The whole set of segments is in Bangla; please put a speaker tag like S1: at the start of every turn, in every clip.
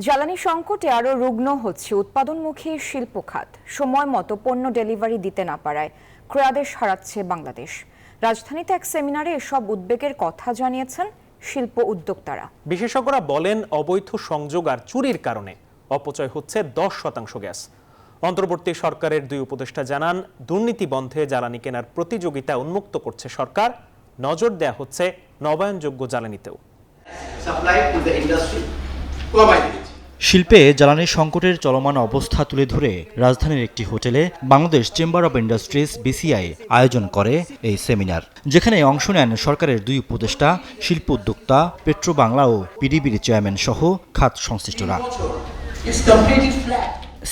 S1: জ্বালানি সংকটে আরও রুগ্ন হচ্ছে উৎপাদনমুখী শিল্প খাত। সময় মতো পণ্য ডেলিভারি দিতে না পারায় ক্রয়াদেশ হারাচ্ছে বাংলাদেশ। রাজধানীতে এক সেমিনারে এসব উদ্বেগের কথা জানিয়েছেন শিল্প উদ্যোক্তারা।
S2: বিশেষজ্ঞরা বলেন, অবৈধ সংযোগ আর চুরির কারণে অপচয় হচ্ছে 10% গ্যাস। অন্তর্বর্তী সরকারের দুই উপদেষ্টা জানান, দুর্নীতি বন্ধে জ্বালানি কেনার প্রতিযোগিতা উন্মুক্ত করছে সরকার। নজর দেয়া হচ্ছে নবায়নযোগ্য জ্বালানিতেও।
S3: শিল্পে জ্বালানির সংকটের চলমান অবস্থা তুলে ধরে রাজধানীর একটি হোটেলে Bangladesh chamber of industries BCI আয়োজন করে এই সেমিনার, যেখানে অংশ নেন সরকারের দুই উপদেষ্টা, শিল্প উদ্যোক্তা, পেট্রো বাংলা ও পিডিবির চেয়ারম্যান সহ খাত সংশ্লিষ্টরা।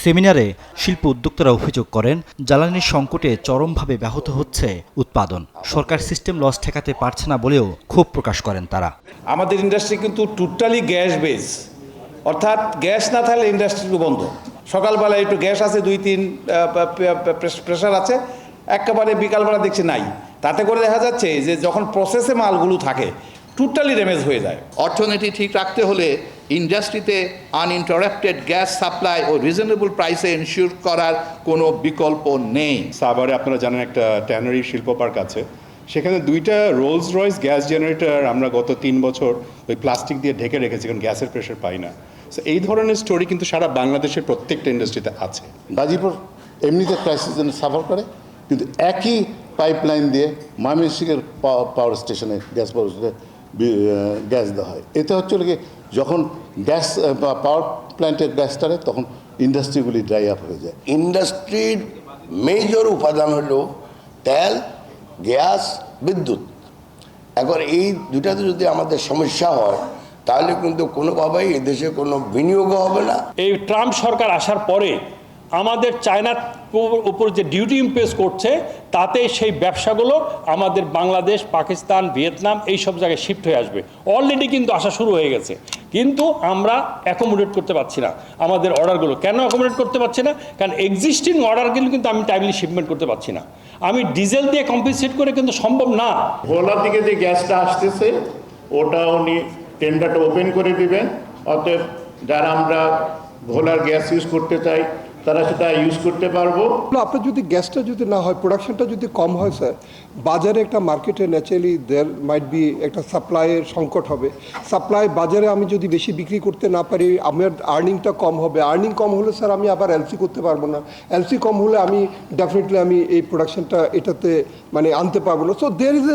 S3: সেমিনারে শিল্প উদ্যোক্তারা অভিযোগ করেন, জ্বালানির সংকটে চরমভাবে ব্যাহত হচ্ছে উৎপাদন। সরকার সিস্টেম লস ঠেকাতে পারছে না বলেও ক্ষোভ প্রকাশ করেন তারা।
S4: আমাদের ইন্ডাস্ট্রি কিন্তু টোটালি গ্যাস বেস, অর্থাৎ গ্যাস না থাকলে ইন্ডাস্ট্রি বন্ধ। সকালবেলা একটু গ্যাস আছে, 2-3 প্রেশার আছে, একেবারে বিকালবেলা দেখছি নাই। তাতে করে দেখা যাচ্ছে যে যখন প্রসেসে মালগুলো থাকে টোটালি ড্যামেজ হয়ে যায়।
S5: অর্থনীতি ঠিক রাখতে হলে ইন্ডাস্ট্রিতে আনইন্টারাপ্টেড গ্যাস সাপ্লাই ও রিজনেবল প্রাইসে এনশিওর করার কোনো বিকল্প নেই।
S6: সাভারে আপনারা জানেন একটা ট্যানারি শিল্প পার্ক আছে, সেখানে 2টা রোলস রয়েস গ্যাস জেনারেটর আমরা গত 3 বছর ওই প্লাস্টিক দিয়ে ঢেকে রেখেছি, কারণ গ্যাসের প্রেশার পাই না। সো এই ধরনের স্টোরি কিন্তু সারা বাংলাদেশের প্রত্যেকটা ইন্ডাস্ট্রিতে আছে।
S7: গাজীপুর এমনিতে ক্রাইসিস জন্য সাফার করে, কিন্তু একই পাইপলাইন দিয়ে ময়মনসিংহের পাওয়ার স্টেশনে গ্যাস পাওয়ার স্টেশনে গ্যাস দেওয়া হয়। এতে হচ্ছে কি, যখন গ্যাস পাওয়ার প্ল্যান্টের গ্যাস টানে তখন ইন্ডাস্ট্রিগুলি ড্রাই আপ হয়ে যায়।
S8: ইন্ডাস্ট্রির মেজর উপাদান হলো তেল, গ্যাস, বিদ্যুৎ। এখন এই দুটাতে যদি আমাদের সমস্যা হয় তাহলে কিন্তু কোনোভাবেই এদেশে কোনো বিনিয়োগও হবে না।
S9: এই ট্রাম্প সরকার আসার পরে আমাদের চায়নার উপর যে ডিউটি ইম্পোজ করছে, তাতে সেই ব্যবসাগুলো আমাদের বাংলাদেশ, পাকিস্তান, ভিয়েতনাম এই সব জায়গায় শিফট হয়ে আসবে। অলরেডি কিন্তু আসা শুরু হয়ে গেছে, কিন্তু আমরা অ্যাকোমোডেট করতে পারছি না আমাদের অর্ডারগুলো। কেন অ্যাকোমোডেট করতে পারছি না? কারণ এক্সিস্টিং অর্ডারগুলো কিন্তু আমি টাইমলি শিপমেন্ট করতে পারছি না। আমি ডিজেল দিয়ে কম্পেনসেট করে কিন্তু সম্ভব না।
S10: ভোলার দিকে যে গ্যাসটা আসতেছে ওটা উনি টেন্ডারটা ওপেন করে দিবেন। অতএব যারা আমরা ভোলার গ্যাস ইউজ করতে চাই তারা সেটা ইউজ করতে পারবো।
S11: আপনার যদি গ্যাসটা যদি না হয়, প্রোডাকশনটা যদি কম হয় স্যার, বাজারে একটা মার্কেটে ন্যাচারালি দেয়ার মাইট বি একটা সাপ্লাইয়ের সংকট হবে। সাপ্লাই বাজারে আমি যদি বেশি বিক্রি করতে না পারি, আমার আর্নিংটা কম হবে। আর্নিং কম হলে স্যার আমি আবার এলসি করতে পারবো না। এলসি কম হলে আমি ডেফিনেটলি আমি এই প্রোডাকশনটা এটাতে আনতে পারবো না। সো দেয়ার ইজ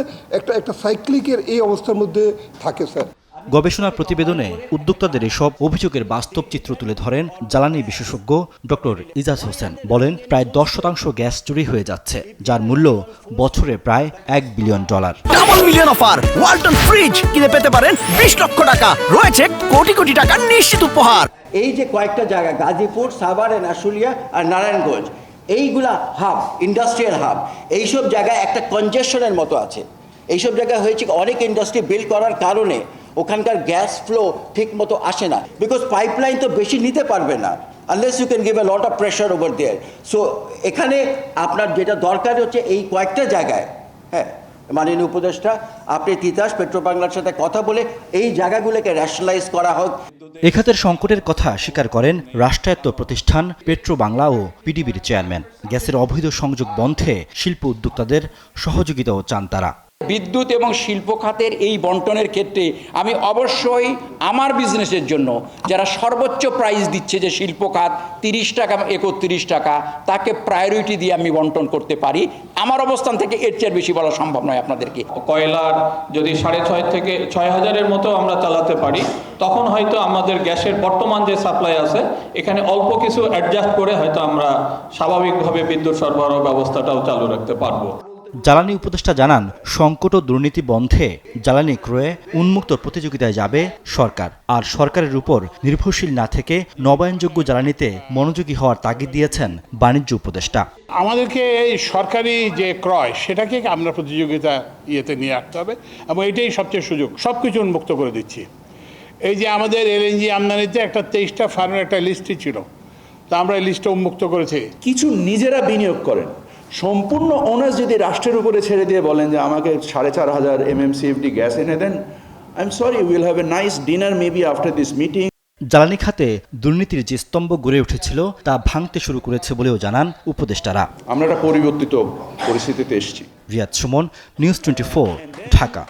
S11: একটা সাইক্লিকের এই অবস্থার মধ্যে থাকে স্যার।
S3: গবেষণার প্রতিবেদনে উদ্যোক্তাদের এসব অভিযোগের বাস্তব চিত্র তুলে ধরেন জ্বালানি বিশেষজ্ঞ ডক্টর ইজাজ হোসেন। বলেন, প্রায় 10% গ্যাস চুরি হয়ে যাচ্ছে, যার মূল্য বছরে প্রায় $1 billion.
S12: Double million offer, Walton fridge কিনে পেতে পারেন 20 লক্ষ টাকা, রয়েছে কোটি কোটি টাকার নিশ্চিত উপহার।
S13: এই যে কয়েকটা জায়গা, গাজীপুর, সাভার, আশুলিয়া আর নারায়ণগঞ্জ, এইগুলা হাব, ইন্ডাস্ট্রিয়াল হাব, এইসব জায়গায় একটা কনজেশনের মতো আছে। এইসব জায়গায় হয়েছে অনেক ইন্ডাস্ট্রি বিল্ড করার কারণে ওখানকার গ্যাস ফ্লো ঠিক মতো আসে না, বিকজ পাইপলাইন তো বেশি নিতে পারবে না unless you can give a lot of pressure over there. So এখানে আপনার যেটা দরকার হচ্ছে এই কয়েকটা জায়গায়, হ্যাঁ, মাননীয় উপদেষ্টা, আপনি তিতাস পেট্রো বাংলার সাথে কথা বলে এই জায়গাগুলোকে রেশনালাইজ করা হোক।
S3: এ খাতের সংকটের কথা স্বীকার করেন রাষ্ট্রায়ত্ত প্রতিষ্ঠান পেট্রো বাংলা ও পিডিবির চেয়ারম্যান। গ্যাসের অবৈধ সংযোগ বন্ধে শিল্প উদ্যোক্তাদের সহযোগিতাও চান তারা।
S14: বিদ্যুৎ এবং শিল্প খাতের এই বন্টনের ক্ষেত্রে আমি অবশ্যই আমার বিজনেসের জন্য যারা সর্বোচ্চ প্রাইস দিচ্ছে, যে শিল্প খাত 30 টাকা 31 টাকা, তাকে প্রায়োরিটি দিয়ে আমি বন্টন করতে পারি। আমার অবস্থান থেকে এর চেয়ে বেশি বলা সম্ভব নয় আপনাদেরকে।
S9: কয়লার যদি 6.5 থেকে 6,000-এর মতো আমরা চালাতে পারি, তখন হয়তো আমাদের গ্যাসের বর্তমান যে সাপ্লাই আছে এখানে অল্প কিছু অ্যাডজাস্ট করে হয়তো আমরা স্বাভাবিকভাবে বিদ্যুৎ সরবরাহ ব্যবস্থাটাও চালু রাখতে পারবো।
S3: জ্বালানি উপদেষ্টা জানান, সংকট ও দুর্নীতি বন্ধে জ্বালানি ক্রয়ে উন্মুক্ত প্রতিযোগিতায় যাবে সরকার। আর সরকারের উপর নির্ভরশীল না থেকে নবায়নযোগ্য জ্বালানিতে মনোযোগী হওয়ার তাগিদ দিয়েছেন বাণিজ্য উপদেষ্টা।
S10: আমাদেরকে এই সরকারি যে ক্রয় সেটাকে আমরা প্রতিযোগিতা ইয়েতে নিয়ে আসতে হবে, এবং এটাই সবচেয়ে সুযোগ। সব কিছু উন্মুক্ত করে দিচ্ছি। এই যে আমাদের এলএনজি আমদানিতে একটা 23টা ফার্মের একটা লিস্টই ছিল, তা আমরা এই লিস্টটা উন্মুক্ত করেছি।
S5: কিছু নিজেরা বিনিয়োগ করেন, সম্পূর্ণ অনার্স যদি রাষ্ট্রের উপরে ছেড়ে দিয়ে বলেন যে আমাকে 4,500 MMCFD গ্যাস এনে দেন, I am sorry, will have a nice dinner maybe after this meeting.
S3: জ্বালানি খাতে দুর্নীতির যে স্তম্ভ গড়ে উঠেছিল তা ভাঙতে শুরু করেছে বলেও জানান উপদেষ্টারা।
S15: আমরা একটা পরিবর্তিত পরিস্থিতিতে এসেছি।
S3: রিয়াদ সুমন, নিউজ 24, ঢাকা।